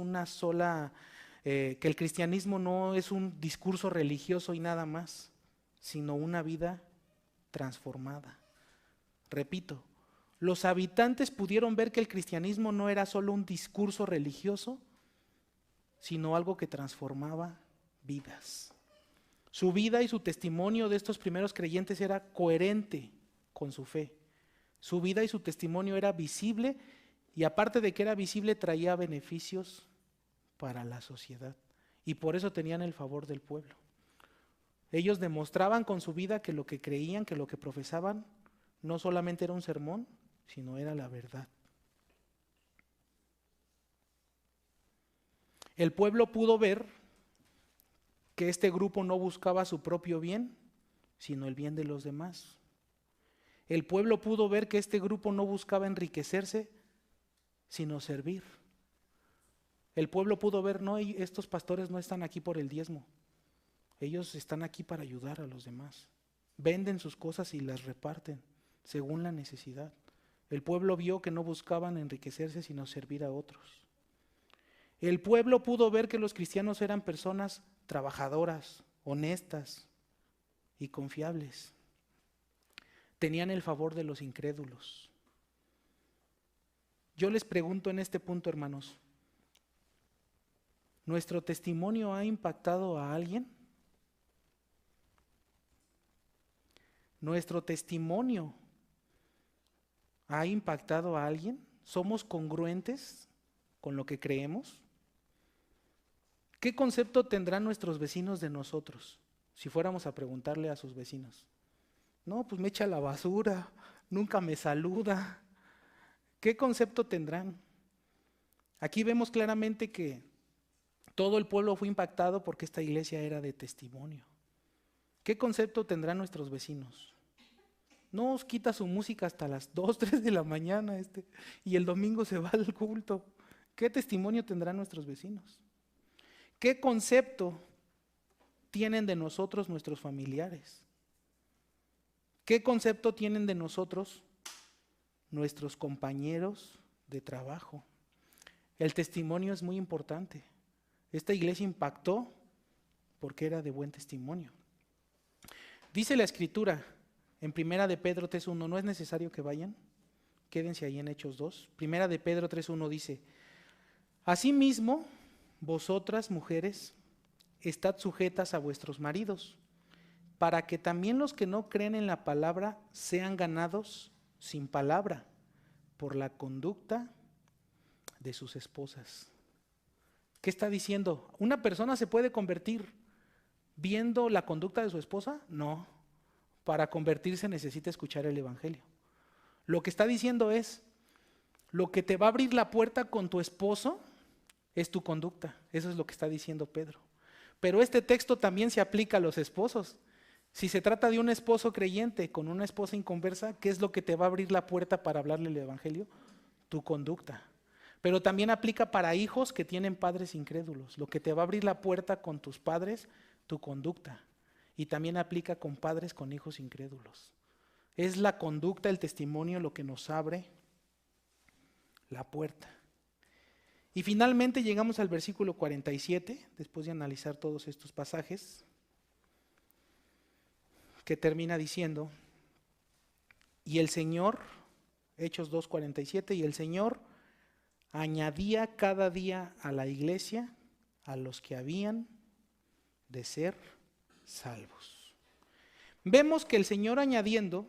que el cristianismo no es un discurso religioso y nada más, sino una vida transformada. Repito, los habitantes pudieron ver que el cristianismo no era solo un discurso religioso, sino algo que transformaba vidas. Su vida y su testimonio de estos primeros creyentes era coherente con su fe. Su vida y su testimonio era visible y aparte de que era visible traía beneficios para la sociedad. Y por eso tenían el favor del pueblo. Ellos demostraban con su vida que lo que creían, que lo que profesaban, no solamente era un sermón, sino era la verdad. El pueblo pudo ver que este grupo no buscaba su propio bien, sino el bien de los demás. El pueblo pudo ver que este grupo no buscaba enriquecerse, sino servir. El pueblo pudo ver, no, estos pastores no están aquí por el diezmo, ellos están aquí para ayudar a los demás. Venden sus cosas y las reparten según la necesidad. El pueblo vio que no buscaban enriquecerse, sino servir a otros. El pueblo pudo ver que los cristianos eran personas trabajadoras, honestas y confiables. Tenían el favor de los incrédulos. Yo les pregunto en este punto, hermanos, ¿nuestro testimonio ha impactado a alguien? ¿Nuestro testimonio ha impactado a alguien? ¿Somos congruentes con lo que creemos? ¿Qué concepto tendrán nuestros vecinos de nosotros si fuéramos a preguntarle a sus vecinos? No, pues me echa la basura, nunca me saluda. ¿Qué concepto tendrán? Aquí vemos claramente que todo el pueblo fue impactado porque esta iglesia era de testimonio. ¿Qué concepto tendrán nuestros vecinos? No os quita su música hasta las 2, 3 de la mañana y el domingo se va al culto. ¿Qué testimonio tendrán nuestros vecinos? ¿Qué concepto tienen de nosotros nuestros familiares? ¿Qué concepto tienen de nosotros nuestros compañeros de trabajo? El testimonio es muy importante. Esta iglesia impactó porque era de buen testimonio. Dice la Escritura en Primera de Pedro 3:1, no es necesario que vayan, quédense ahí en Hechos 2. Primera de Pedro 3:1 dice: asimismo, vosotras mujeres, estad sujetas a vuestros maridos, para que también los que no creen en la palabra sean ganados sin palabra por la conducta de sus esposas. ¿Qué está diciendo? ¿Una persona se puede convertir viendo la conducta de su esposa? No. Para convertirse necesita escuchar el evangelio. Lo que está diciendo es, lo que te va a abrir la puerta con tu esposo es tu conducta. Eso es lo que está diciendo Pedro. Pero este texto también se aplica a los esposos. Si se trata de un esposo creyente con una esposa inconversa, ¿qué es lo que te va a abrir la puerta para hablarle el evangelio? Tu conducta. Pero también aplica para hijos que tienen padres incrédulos. Lo que te va a abrir la puerta con tus padres, tu conducta. Y también aplica con padres con hijos incrédulos. Es la conducta, el testimonio lo que nos abre la puerta. Y finalmente llegamos al versículo 47, después de analizar todos estos pasajes, que termina diciendo, y el Señor, Hechos 2:47, y el Señor añadía cada día a la iglesia a los que habían de ser salvos. Vemos que el Señor añadiendo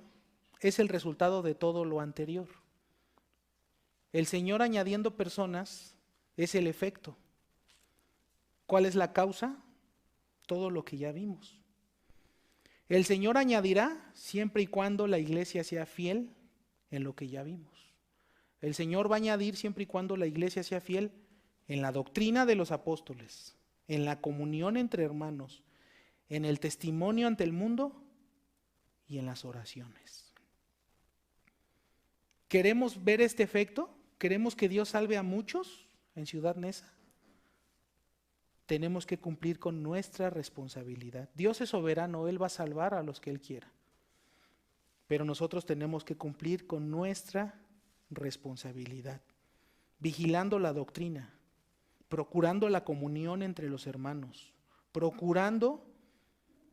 es el resultado de todo lo anterior. El Señor añadiendo personas es el efecto. ¿Cuál es la causa? Todo lo que ya vimos. El Señor añadirá siempre y cuando la iglesia sea fiel en lo que ya vimos. El Señor va a añadir siempre y cuando la iglesia sea fiel en la doctrina de los apóstoles, en la comunión entre hermanos, en el testimonio ante el mundo y en las oraciones. ¿Queremos ver este efecto? ¿Queremos que Dios salve a muchos en Ciudad Neza? Tenemos que cumplir con nuestra responsabilidad. Dios es soberano, Él va a salvar a los que Él quiera. Pero nosotros tenemos que cumplir con nuestra responsabilidad, vigilando la doctrina, procurando la comunión entre los hermanos, procurando.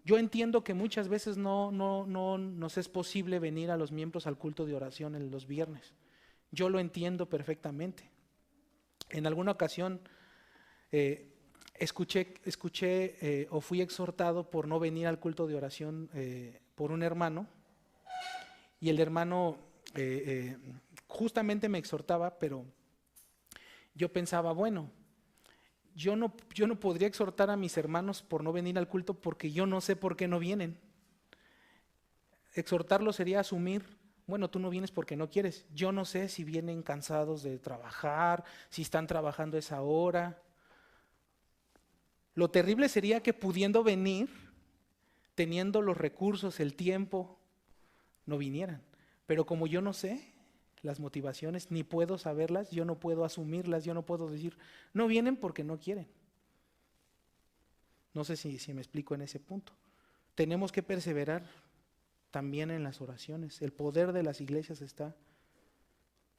Yo entiendo que muchas veces no nos es posible venir a los miembros al culto de oración en los viernes. Yo lo entiendo perfectamente. En alguna ocasión escuché o fui exhortado por no venir al culto de oración por un hermano, y el hermano justamente me exhortaba, pero yo pensaba, bueno, yo no podría exhortar a mis hermanos por no venir al culto porque yo no sé por qué no vienen. Exhortarlo sería asumir, bueno, tú no vienes porque no quieres. Yo no sé si vienen cansados de trabajar, si están trabajando a esa hora. Lo terrible sería que pudiendo venir, teniendo los recursos, el tiempo, no vinieran. Pero como yo no sé las motivaciones, ni puedo saberlas, yo no puedo asumirlas, yo no puedo decir, no vienen porque no quieren. No sé si me explico en ese punto. Tenemos que perseverar también en las oraciones. El poder de las iglesias está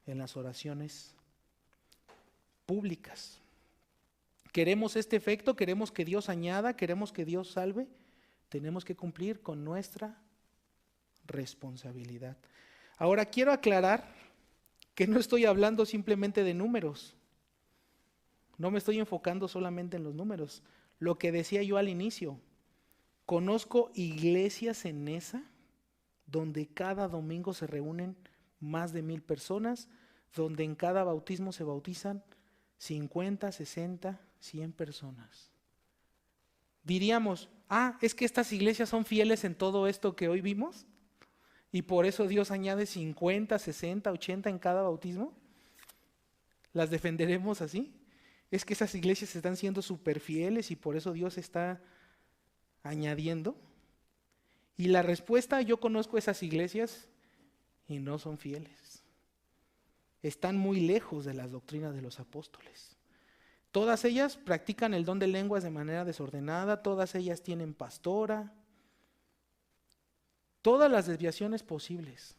en las oraciones públicas. Queremos este efecto, queremos que Dios añada, queremos que Dios salve, tenemos que cumplir con nuestra responsabilidad. Ahora quiero aclarar que no estoy hablando simplemente de números, no me estoy enfocando solamente en los números. Lo que decía yo al inicio, conozco iglesias en esa donde cada domingo se reúnen más de 1,000 personas, donde en cada bautismo se bautizan 50, 60, 100 personas. Diríamos, es que estas iglesias son fieles en todo esto que hoy vimos y por eso Dios añade 50, 60, 80 en cada bautismo. ¿Las defenderemos así? Es que esas iglesias están siendo súper fieles y por eso Dios está añadiendo. Y la respuesta, yo conozco esas iglesias y no son fieles. Están muy lejos de las doctrinas de los apóstoles. Todas ellas practican el don de lenguas de manera desordenada, todas ellas tienen pastora, todas las desviaciones posibles.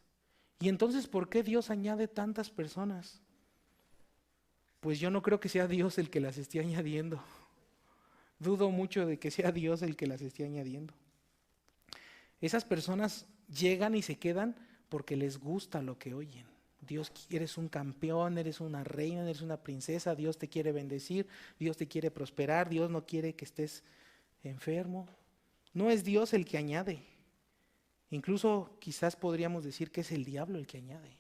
Y entonces, ¿por qué Dios añade tantas personas? Pues yo no creo que sea Dios el que las esté añadiendo. Dudo mucho de que sea Dios el que las esté añadiendo. Esas personas llegan y se quedan porque les gusta lo que oyen. Dios, eres un campeón, eres una reina, eres una princesa, Dios te quiere bendecir, Dios te quiere prosperar, Dios no quiere que estés enfermo. No es Dios el que añade. Incluso quizás podríamos decir que es el diablo el que añade.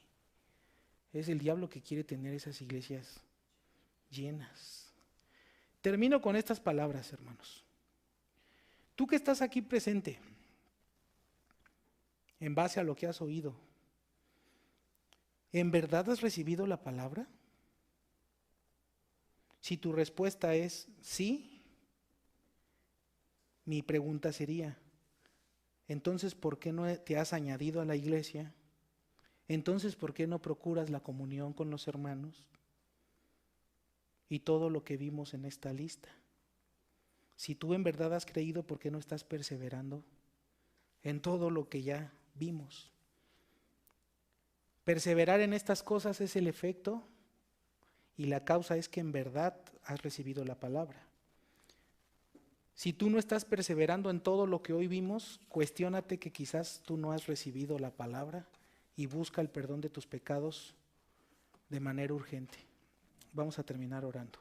Es el diablo que quiere tener esas iglesias llenas. Termino con estas palabras, hermanos. Tú que estás aquí presente, en base a lo que has oído, ¿en verdad has recibido la palabra? Si tu respuesta es sí, mi pregunta sería, entonces, ¿por qué no te has añadido a la iglesia? Entonces, ¿por qué no procuras la comunión con los hermanos? Y todo lo que vimos en esta lista. Si tú en verdad has creído, ¿por qué no estás perseverando en todo lo que ya vimos? Perseverar en estas cosas es el efecto y la causa es que en verdad has recibido la palabra. Si tú no estás perseverando en todo lo que hoy vimos, cuestiónate que quizás tú no has recibido la palabra y busca el perdón de tus pecados de manera urgente. Vamos a terminar orando.